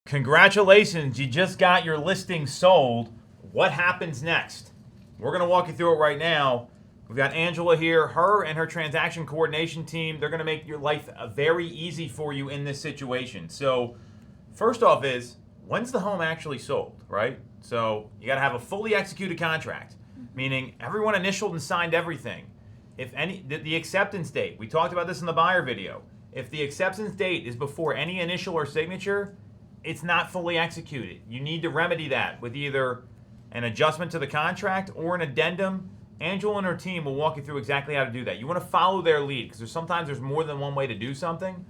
Congratulations, you just got your listing sold. What happens next? We're going to walk you through it right now. We've got Angela here. Her and her transaction coordination team, they're going to make your life very easy for you in this situation. So first off is, when's the home actually sold, right? So you got to have a fully executed contract, meaning everyone initialed and signed everything. If the acceptance date, we talked about this in the buyer video. If the acceptance date is before any initial or signature, it's not fully executed. You need to remedy that with either an adjustment to the contract or an addendum. Angela and her team will walk you through exactly how to do that. You want to follow their lead because sometimes there's more than one way to do something.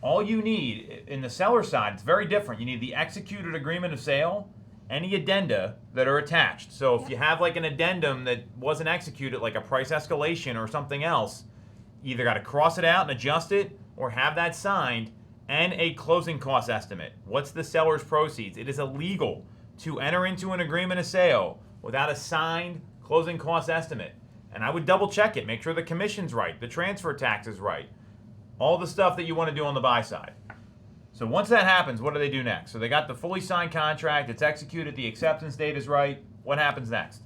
All you need in the seller side, it's very different. You need the executed agreement of sale, any addenda that are attached. So if you have like an addendum that wasn't executed, like a price escalation or something else, you either got to cross it out and adjust it or have that signed, and a closing cost estimate. What's the seller's proceeds? It is illegal to enter into an agreement of sale without a signed closing cost estimate. And I would double check it, make sure the commission's right, the transfer tax is right, all the stuff that you want to do on the buy side. So once that happens, what do they do next? So they got the fully signed contract, it's executed, the acceptance date is right. What happens next?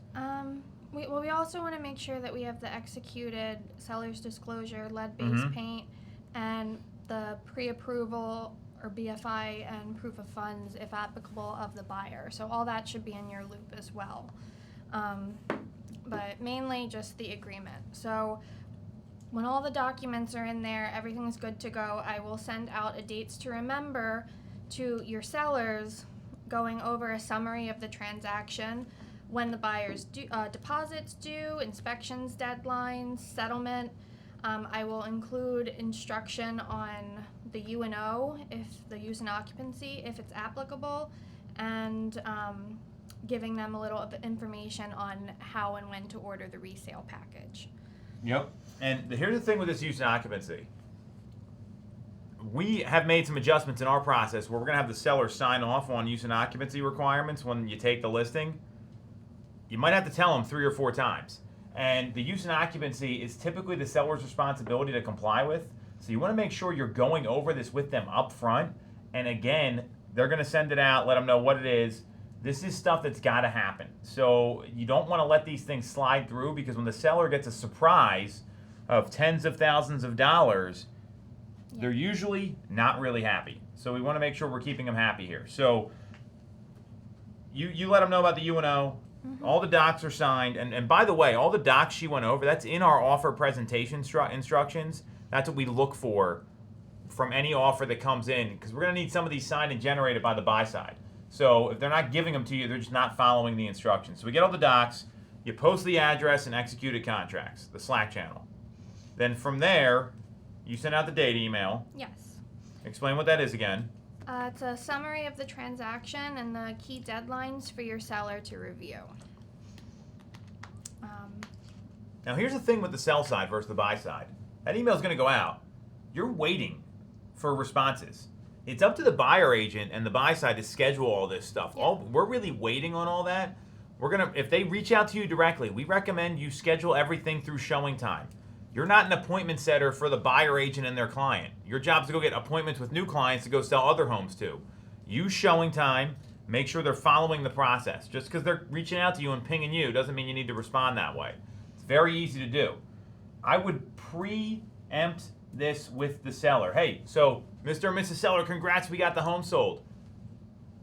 We also want to make sure that we have the executed seller's disclosure, lead-based paint, and the pre-approval or BFI and proof of funds, if applicable, of the buyer. So all that should be in your loop as well. But mainly just the agreement. So when all the documents are in there, everything's good to go, I will send out a dates to remember to your sellers, going over a summary of the transaction, when the buyer's deposits due, inspections deadlines, settlement. I will include instruction on the U&O, if the use and occupancy, if it's applicable, and giving them a little of information on how and when to order the resale package. Yep. And here's the thing with this use and occupancy. We have made some adjustments in our process where we're going to have the seller sign off on use and occupancy requirements when you take the listing. You might have to tell them 3 or 4 times. And the use and occupancy is typically the seller's responsibility to comply with. So you want to make sure you're going over this with them up front. And again, they're going to send it out, let them know what it is. This is stuff that's got to happen. So you don't want to let these things slide through, because when the seller gets a surprise of tens of thousands of dollars, they're usually not really happy. So we want to make sure we're keeping them happy here. So you let them know about the U&O. All the docs are signed. And by the way, all the docs she went over, that's in our offer presentation instructions. That's what we look for from any offer that comes in, because we're going to need some of these signed and generated by the buy side. So if they're not giving them to you, they're just not following the instructions. So we get all the docs, you post the address and executed contracts, the Slack channel. Then from there, you send out the date email. Yes. Explain what that is again. It's a summary of the transaction and the key deadlines for your seller to review. Now here's the thing with the sell side versus the buy side. That email is going to go out. You're waiting for responses. It's up to the buyer agent and the buy side to schedule all this stuff. We're really waiting on all that. If they reach out to you directly, we recommend you schedule everything through showing time. You're not an appointment setter for the buyer agent and their client. Your job is to go get appointments with new clients to go sell other homes to. Use showing time. Make sure they're following the process. Just because they're reaching out to you and pinging you doesn't mean you need to respond that way. It's very easy to do. I would preempt this with the seller. Hey, so Mr. and Mrs. Seller, congrats, we got the home sold.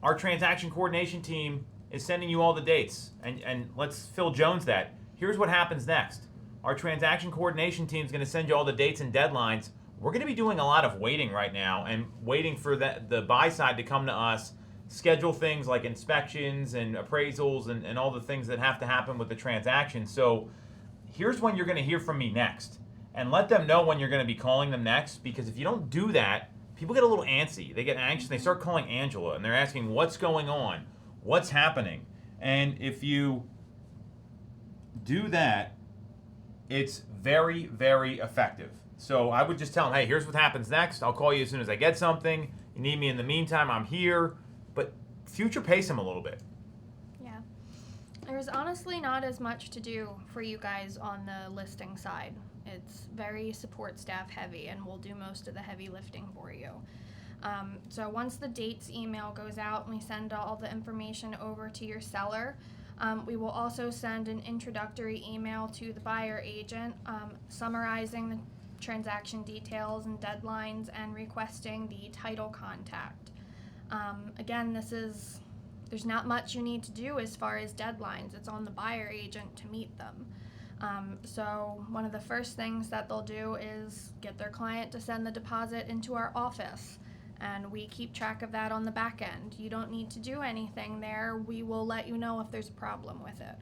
Our transaction coordination team is sending you all the dates. And let's Phil Jones that. Here's what happens next. Our transaction coordination team is going to send you all the dates and deadlines. We're going to be doing a lot of waiting right now and waiting for the buy side to come to us, schedule things like inspections and appraisals and all the things that have to happen with the transaction. So here's when you're going to hear from me next. And let them know when you're going to be calling them next, because if you don't do that, people get a little antsy. They get anxious. They start calling Angela and they're asking, what's going on? What's happening? And if you do that, it's very, very effective. So I would just tell them, hey, here's what happens next. I'll call you as soon as I get something. You need me in the meantime, I'm here. But future pace them a little bit. Yeah. There's honestly not as much to do for you guys on the listing side. It's very support staff heavy, and we'll do most of the heavy lifting for you. So once the dates email goes out and we send all the information over to your seller, we will also send an introductory email to the buyer agent summarizing the transaction details and deadlines and requesting the title contact. Again, there's not much you need to do as far as deadlines. It's on the buyer agent to meet them. So one of the first things that they'll do is get their client to send the deposit into our office, and we keep track of that on the back end. You don't need to do anything there. We will let you know if there's a problem with it.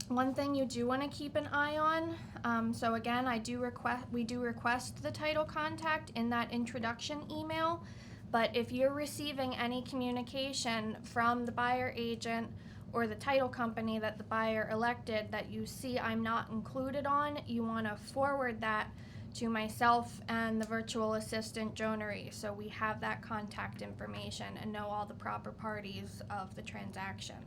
One thing you do want to keep an eye on, so again, we do request the title contact in that introduction email, but if you're receiving any communication from the buyer agent or the title company that the buyer elected that you see I'm not included on, you want to forward that to myself and the virtual assistant, Jonery, so we have that contact information and know all the proper parties of the transaction.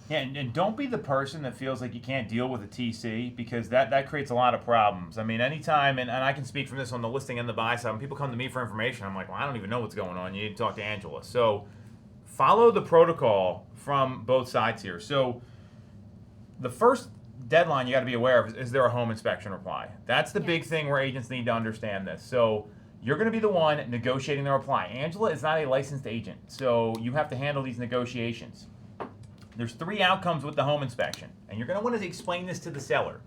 Yeah, and don't be the person that feels like you can't deal with a TC, because that creates a lot of problems. I mean, anytime, and I can speak from this on the listing and the buy side, when people come to me for information, I'm like, well, I don't even know what's going on. You need to talk to Angela. So follow the protocol from both sides here. So the first deadline you got to be aware of is there a home inspection reply? That's the big thing where agents need to understand this. So you're going to be the one negotiating the reply. Angela is not a licensed agent, so you have to handle these negotiations. There's 3 outcomes with the home inspection, and you're going to want to explain this to the seller.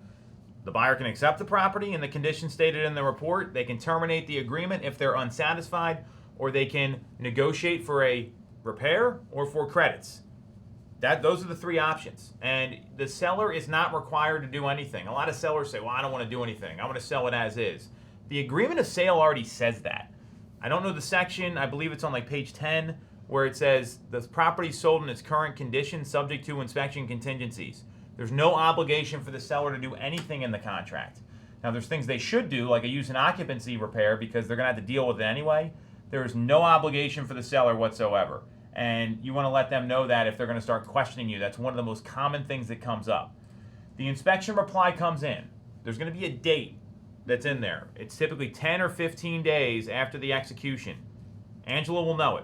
The buyer can accept the property and the conditions stated in the report. They can terminate the agreement if they're unsatisfied, or they can negotiate for a repair or for credits. Those are the 3 options, and the seller is not required to do anything. A lot of sellers say, well, I don't want to do anything. I want to sell it as is. The agreement of sale already says that. I don't know the section. I believe it's on like page 10, where it says the property sold in its current condition subject to inspection contingencies. There's no obligation for the seller to do anything in the contract. Now, there's things they should do, like a use and occupancy repair, because they're going to have to deal with it anyway. There is no obligation for the seller whatsoever. And you want to let them know that if they're going to start questioning you. That's one of the most common things that comes up. The inspection reply comes in. There's going to be a date that's in there. It's typically 10 or 15 days after the execution. Angela will know it.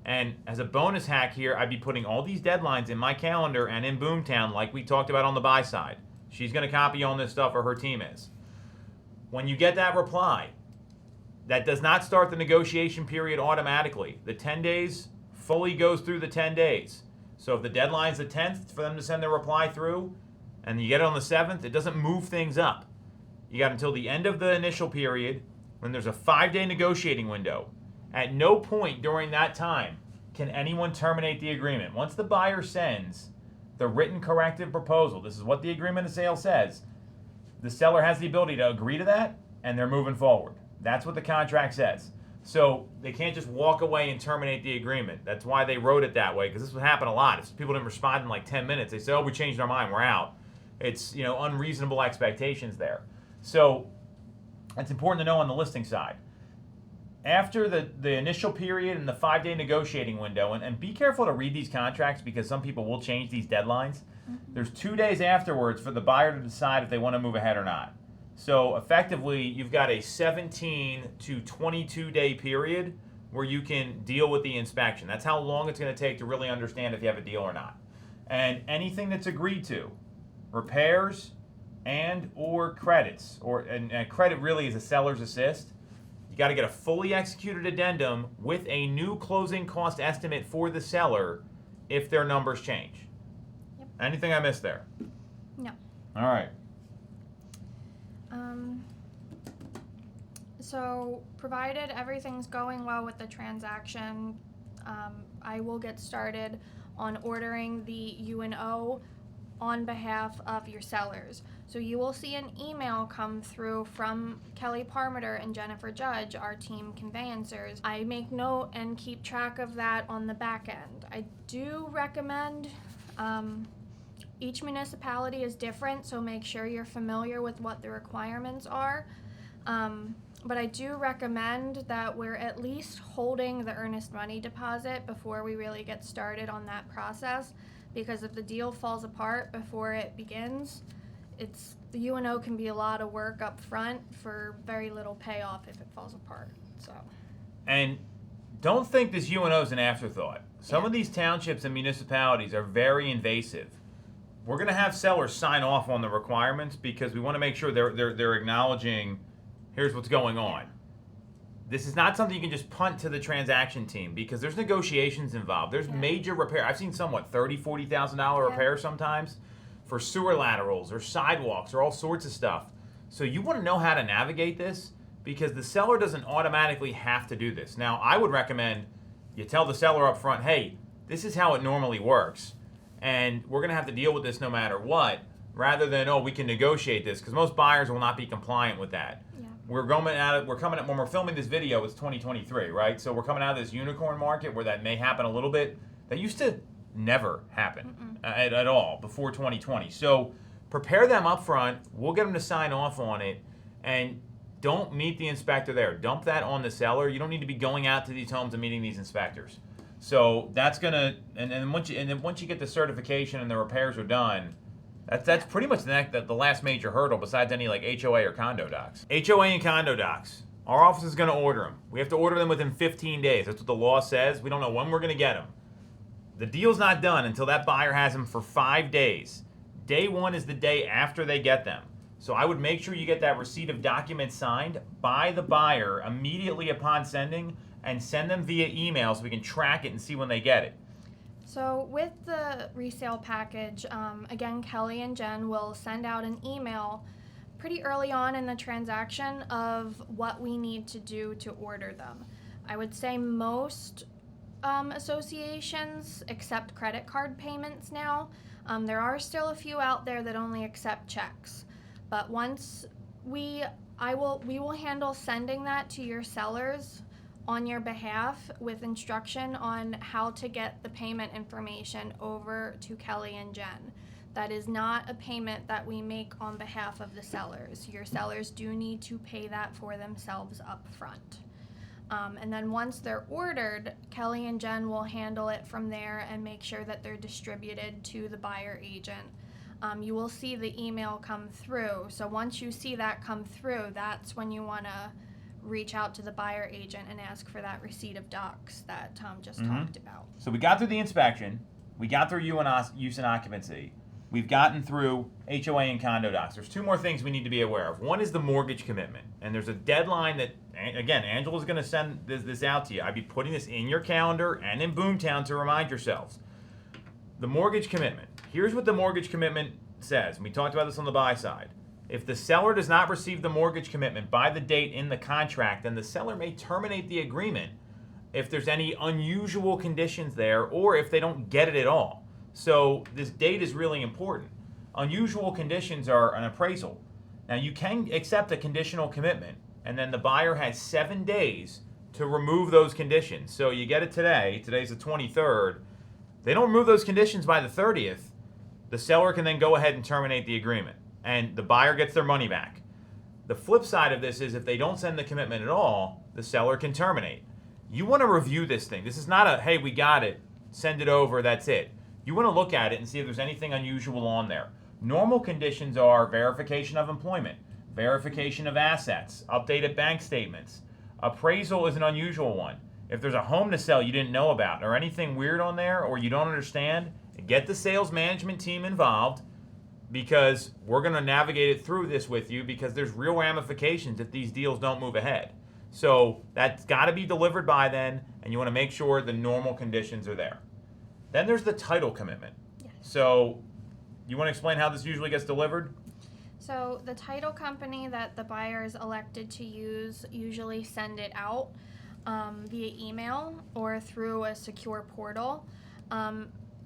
And as a bonus hack here, I'd be putting all these deadlines in my calendar and in Boomtown like we talked about on the buy side. She's going to copy on this stuff, or her team is. When you get that reply, that does not start the negotiation period automatically. The 10 days fully goes through the 10 days. So if the deadline's the 10th for them to send their reply through, and you get it on the 7th, it doesn't move things up. You got until the end of the initial period, when there's a 5-day negotiating window. At no point during that time can anyone terminate the agreement. Once the buyer sends the written corrective proposal, this is what the agreement of sale says, the seller has the ability to agree to that, and they're moving forward. That's what the contract says. So they can't just walk away and terminate the agreement. That's why they wrote it that way, because this would happen a lot. If people didn't respond in like 10 minutes, they say, oh, we changed our mind, we're out. It's, unreasonable expectations there. So it's important to know on the listing side. After the initial period and the 5-day negotiating window, and be careful to read these contracts, because some people will change these deadlines. There's 2 days afterwards for the buyer to decide if they want to move ahead or not. So effectively, you've got a 17 to 22 day period where you can deal with the inspection. That's how long it's going to take to really understand if you have a deal or not. And anything that's agreed to, repairs and or credits, and credit really is a seller's assist. You got to get a fully executed addendum with a new closing cost estimate for the seller if their numbers change. Yep. Anything I missed there? No. All right. So provided everything's going well with the transaction, I will get started on ordering the U&O on behalf of your sellers. So you will see an email come through from Kelly Parmiter and Jennifer Judge, our team conveyancers. I make note and keep track of that on the back end. I do recommend, each municipality is different, so make sure you're familiar with what the requirements are. But I do recommend that we're at least holding the earnest money deposit before we really get started on that process, because if the deal falls apart before it begins, the UNO can be a lot of work up front for very little payoff if it falls apart. So. And don't think this UNO is an afterthought. Some of these townships and municipalities are very invasive. We're going to have sellers sign off on the requirements because we want to make sure they're acknowledging, here's what's going on. This is not something you can just punt to the transaction team because there's negotiations involved. There's major repair. I've seen some, $30,000-$40,000 repairs sometimes for sewer laterals or sidewalks or all sorts of stuff. So you want to know how to navigate this because the seller doesn't automatically have to do this. Now, I would recommend you tell the seller up front, hey, this is how it normally works, and we're going to have to deal with this no matter what, rather than, oh, we can negotiate this, because most buyers will not be compliant with that. Yeah. We're coming at when we're filming this video, it's 2023, right? So we're coming out of this unicorn market where that may happen a little bit. That used to never happen at all before 2020. So prepare them up front. We'll get them to sign off on it, and don't meet the inspector there. Dump that on the seller. You don't need to be going out to these homes and meeting these inspectors. So that's gonna, and then once you get the certification and the repairs are done, that's pretty much the last major hurdle besides any like HOA or condo docs. HOA and condo docs. Our office is going to order them. We have to order them within 15 days. That's what the law says. We don't know when we're going to get them. The deal's not done until that buyer has them for 5 days. Day one is the day after they get them. So I would make sure you get that receipt of documents signed by the buyer immediately upon sending, and send them via email so we can track it and see when they get it. So with the resale package, again, Kelly and Jen will send out an email pretty early on in the transaction of what we need to do to order them. I would say most associations accept credit card payments now. There are still a few out there that only accept checks. But once we will handle sending that to your sellers on your behalf with instruction on how to get the payment information over to Kelly and Jen. That is not a payment that we make on behalf of the sellers. Your sellers do need to pay that for themselves up front. And then once they're ordered, Kelly and Jen will handle it from there and make sure that they're distributed to the buyer agent. You will see the email come through. So once you see that come through, that's when you want to reach out to the buyer agent and ask for that receipt of docs that Tom just talked about. So we got through the inspection, we got through use and occupancy, we've gotten through HOA and condo docs. There's two more things we need to be aware of. One is the mortgage commitment, and there's a deadline that, again, Angela's going to send this out to you. I'd be putting this in your calendar and in Boomtown to remind yourselves. The mortgage commitment. Here's what the mortgage commitment says, and we talked about this on the buy side. If the seller does not receive the mortgage commitment by the date in the contract, then the seller may terminate the agreement if there's any unusual conditions there or if they don't get it at all. So this date is really important. Unusual conditions are an appraisal. Now you can accept a conditional commitment, and then the buyer has 7 days to remove those conditions. So you get it today. Today's the 23rd. They don't remove those conditions by the 30th. The seller can then go ahead and terminate the agreement, and the buyer gets their money back. The flip side of this is if they don't send the commitment at all, the seller can terminate. You want to review this thing. This is not a, hey, we got it, send it over, that's it. You want to look at it and see if there's anything unusual on there. Normal conditions are verification of employment, verification of assets, updated bank statements. Appraisal is an unusual one. If there's a home to sell you didn't know about or anything weird on there or you don't understand, get the sales management team involved, because we're going to navigate it through this with you, because there's real ramifications if these deals don't move ahead. So that's got to be delivered by then, and you want to make sure the normal conditions are there. Then there's the title commitment. Yes. So you want to explain how this usually gets delivered? So the title company that the buyer is elected to use usually send it out via email or through a secure portal.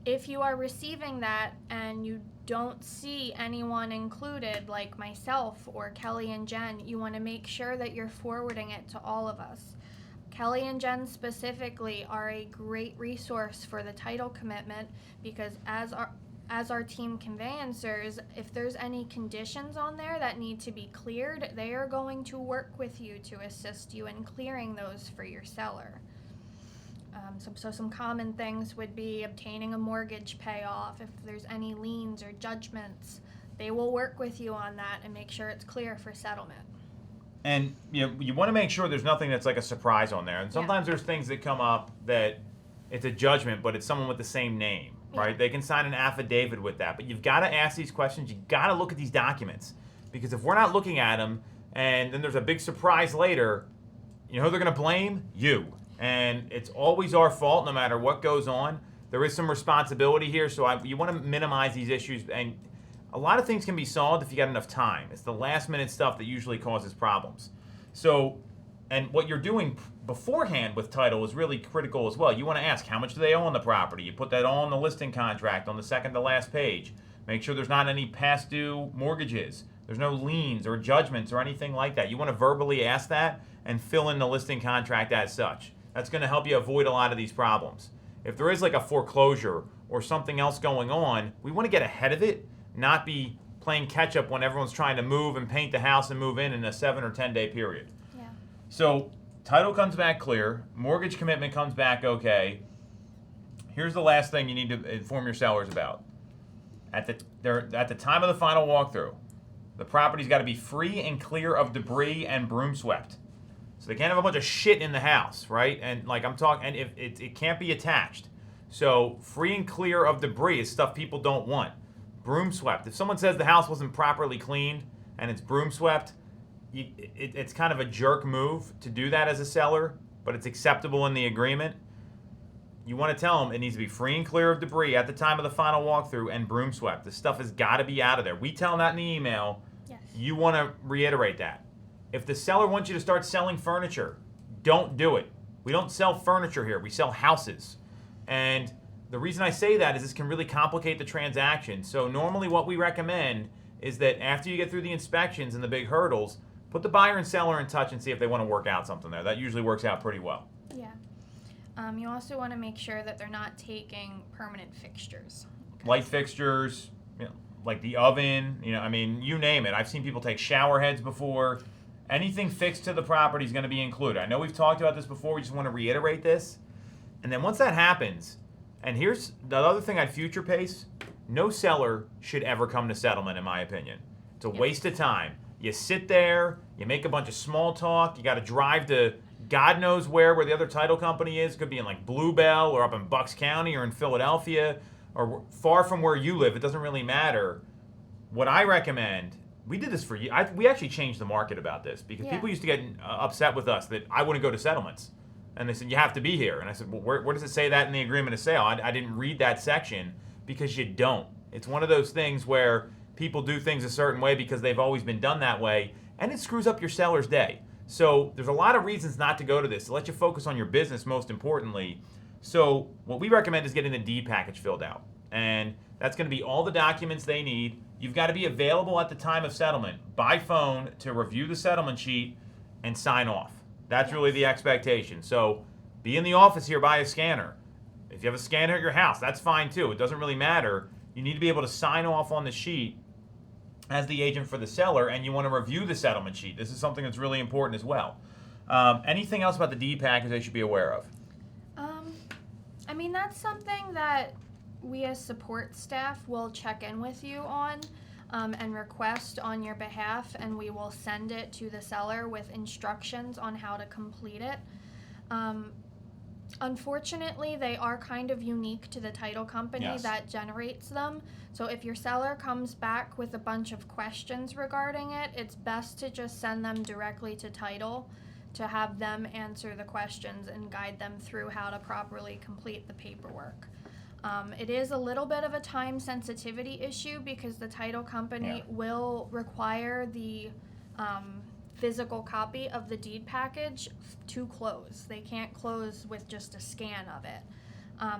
If you are receiving that and you don't see anyone included, like myself or Kelly and Jen, you want to make sure that you're forwarding it to all of us. Kelly and Jen specifically are a great resource for the title commitment, because as our team conveyancers, if there's any conditions on there that need to be cleared, they are going to work with you to assist you in clearing those for your seller. So some common things would be obtaining a mortgage payoff, if there's any liens or judgments, they will work with you on that and make sure it's clear for settlement. And you want to make sure there's nothing that's like a surprise on there. And sometimes there's things that come up that it's a judgment, but it's someone with the same name, right? They can sign an affidavit with that. But you've got to ask these questions. You've got to look at these documents. Because if we're not looking at them and then there's a big surprise later, you know who they're going to blame? You. And it's always our fault no matter what goes on. There is some responsibility here, so you want to minimize these issues. And a lot of things can be solved if you got enough time. It's the last minute stuff that usually causes problems. So, and what you're doing beforehand with title is really critical as well. You want to ask, how much do they owe on the property? You put that all in the listing contract on the second to last page. Make sure there's not any past due mortgages. There's no liens or judgments or anything like that. You want to verbally ask that and fill in the listing contract as such. That's going to help you avoid a lot of these problems. If there is like a foreclosure or something else going on, we want to get ahead of it, not be playing catch up when everyone's trying to move and paint the house and move in a 7 or 10 day period. Yeah. So title comes back clear, mortgage commitment comes back okay. Here's the last thing you need to inform your sellers about. At the time of the final walkthrough, the property's got to be free and clear of debris and broom swept. So they can't have a bunch of shit in the house, right? And like I'm talking, and if it can't be attached. So free and clear of debris is stuff people don't want. Broom swept. If someone says the house wasn't properly cleaned and it's broom swept, it's kind of a jerk move to do that as a seller, but it's acceptable in the agreement. You want to tell them it needs to be free and clear of debris at the time of the final walkthrough and broom swept. The stuff has got to be out of there. We tell them that in the email. Yes. You want to reiterate that. If the seller wants you to start selling furniture, don't do it. We don't sell furniture here. We sell houses. And the reason I say that is this can really complicate the transaction. So normally what we recommend is that after you get through the inspections and the big hurdles, put the buyer and seller in touch and see if they want to work out something there. That usually works out pretty well. Yeah. You also want to make sure that they're not taking permanent fixtures. Light fixtures, like the oven, I mean, you name it. I've seen people take shower heads before. Anything fixed to the property is going to be included. I know we've talked about this before. We just want to reiterate this. And then once that happens, and here's the other thing I'd future pace, no seller should ever come to settlement, in my opinion. It's a waste of time. You sit there, you make a bunch of small talk, you got to drive to God knows where the other title company is. It could be in like Bluebell or up in Bucks County or in Philadelphia or far from where you live. It doesn't really matter. What I recommend, we did this for you. We actually changed the market about this because people used to get upset with us that I wouldn't go to settlements. And they said, you have to be here. And I said, well, where does it say that in the agreement of sale? I didn't read that section because you don't. It's one of those things where people do things a certain way because they've always been done that way, and it screws up your seller's day. So there's a lot of reasons not to go to this. To let you focus on your business most importantly. So what we recommend is getting the deed package filled out. And that's going to be all the documents they need. You've got to be available at the time of settlement by phone to review the settlement sheet and sign off. That's really the expectation. So be in the office here by a scanner. If you have a scanner at your house, that's fine too. It doesn't really matter. You need to be able to sign off on the sheet as the agent for the seller, and you want to review the settlement sheet. This is something that's really important as well. Anything else about the deed package they should be aware of? I mean, that's something that we as support staff will check in with you on and request on your behalf, and we will send it to the seller with instructions on how to complete it. Unfortunately, they are kind of unique to the title company that generates them. So if your seller comes back with a bunch of questions regarding it, it's best to just send them directly to title to have them answer the questions and guide them through how to properly complete the paperwork. It is a little bit of a time sensitivity issue because the title company will require the physical copy of the deed package to close. They can't close with just a scan of it.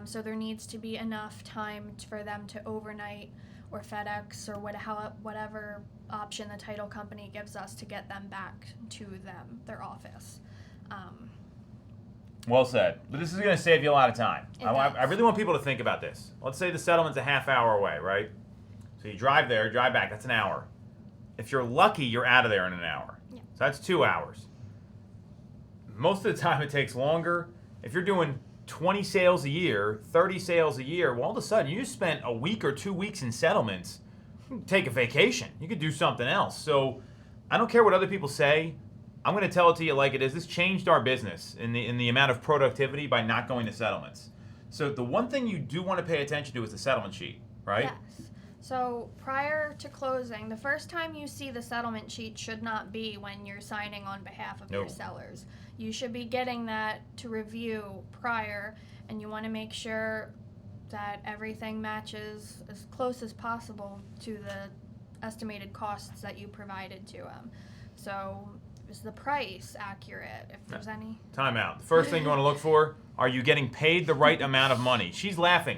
So there needs to be enough time for them to overnight or FedEx or whatever option the title company gives us to get them back to their office. Well said. But this is going to save you a lot of time. It I really want people to think about this. Let's say the settlement's a half hour away, right? So you drive there, drive back, that's an hour. If you're lucky, you're out of there in an hour. Yeah. So that's 2 hours. Most of the time it takes longer. If you're doing 20 sales a year, 30 sales a year, well, all of a sudden you just spent a week or 2 weeks in settlements. take a vacation. You could do something else. So I don't care what other people say. I'm going to tell it to you like it is. This changed our business in the amount of productivity by not going to settlements. So the one thing you do want to pay attention to is the settlement sheet, right? Yes. So prior to closing, the first time you see the settlement sheet should not be when you're signing on behalf of your sellers. You should be getting that to review prior, and you want to make sure that everything matches as close as possible to the estimated costs that you provided to them. So is the price accurate, if there's any? Time out. The first thing you want to look for, are you getting paid the right amount of money? She's laughing.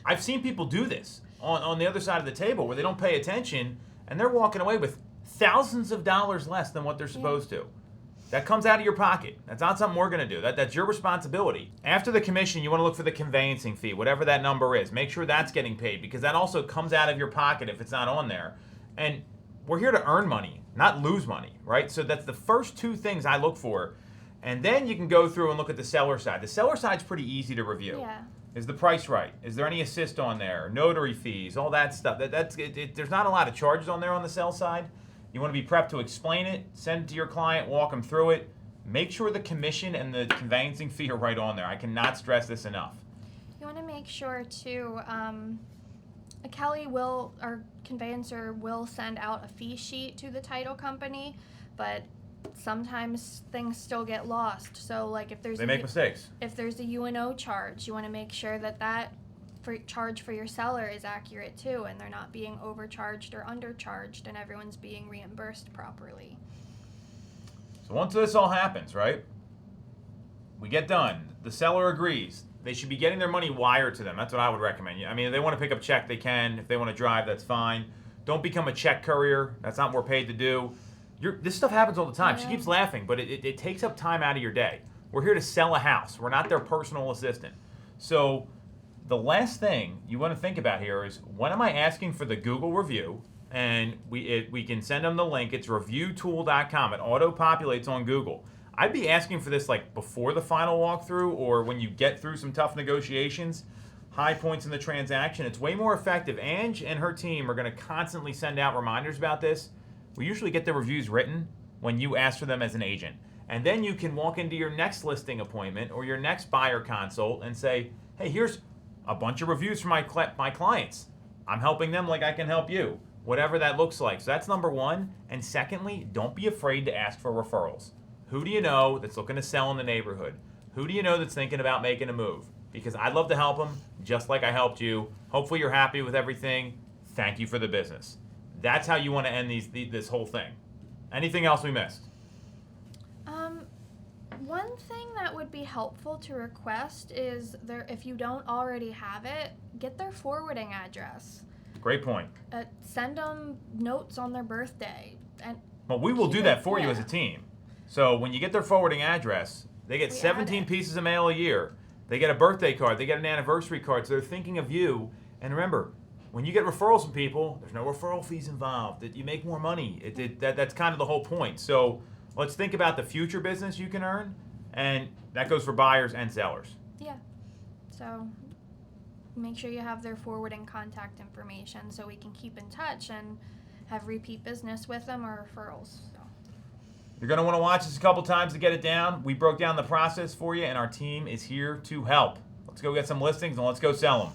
I've seen people do this on the other side of the table where they don't pay attention and they're walking away with thousands of dollars less than what they're supposed to. That comes out of your pocket. That's not something we're going to do. That's your responsibility. After the commission, you want to look for the conveyancing fee, whatever that number is. Make sure that's getting paid because that also comes out of your pocket if it's not on there. And we're here to earn money, not lose money, right? So that's the first two things I look for. And then you can go through and look at the seller side. The seller side's pretty easy to review. Yeah. Is the price right? Is there any assist on there? Notary fees, all that stuff. There's not a lot of charges on there on the sell side. You want to be prepped to explain it, send it to your client, walk them through it. Make sure the commission and the conveyancing fee are right on there. I cannot stress this enough. You want to make sure too, our conveyancer will send out a fee sheet to the title company, but sometimes things still get lost. So like if there's They make mistakes. If there's a UNO charge, you want to make sure that charge for your seller is accurate too, and they're not being overcharged or undercharged, and everyone's being reimbursed properly. So once this all happens, right, we get done. The seller agrees. They should be getting their money wired to them. That's what I would recommend. I mean, if they want to pick up check, they can. If they want to drive, that's fine. Don't become a check courier. That's not what we're paid to do. This stuff happens all the time. Yeah. She keeps laughing, but it takes up time out of your day. We're here to sell a house. We're not their personal assistant. So the last thing you want to think about here is, when am I asking for the Google review? And we can send them the link. It's reviewtool.com. It auto-populates on Google. I'd be asking for this like before the final walkthrough or when you get through some tough negotiations, high points in the transaction. It's way more effective. Ange and her team are going to constantly send out reminders about this. We usually get the reviews written when you ask for them as an agent. And then you can walk into your next listing appointment or your next buyer consult and say, hey, here's a bunch of reviews from my clients. I'm helping them like I can help you, whatever that looks like. So that's number one. And secondly, don't be afraid to ask for referrals. Who do you know that's looking to sell in the neighborhood? Who do you know that's thinking about making a move? Because I'd love to help them just like I helped you. Hopefully you're happy with everything. Thank you for the business. That's how you want to end this whole thing. Anything else we missed? One thing that would be helpful to request is if you don't already have it, get their forwarding address. Great point. Send them notes on their birthday. Well, we will do that for you as a team. So when you get their forwarding address, they get 17 pieces of mail a year. They get a birthday card. They get an anniversary card. So they're thinking of you. And remember, when you get referrals from people, there's no referral fees involved. You make more money. That's kind of the whole point. So let's think about the future business you can earn, and that goes for buyers and sellers. Yeah. So make sure you have their forwarding contact information so we can keep in touch and have repeat business with them or referrals. So. You're going to want to watch this a couple times to get it down. We broke down the process for you, and our team is here to help. Let's go get some listings, and let's go sell them.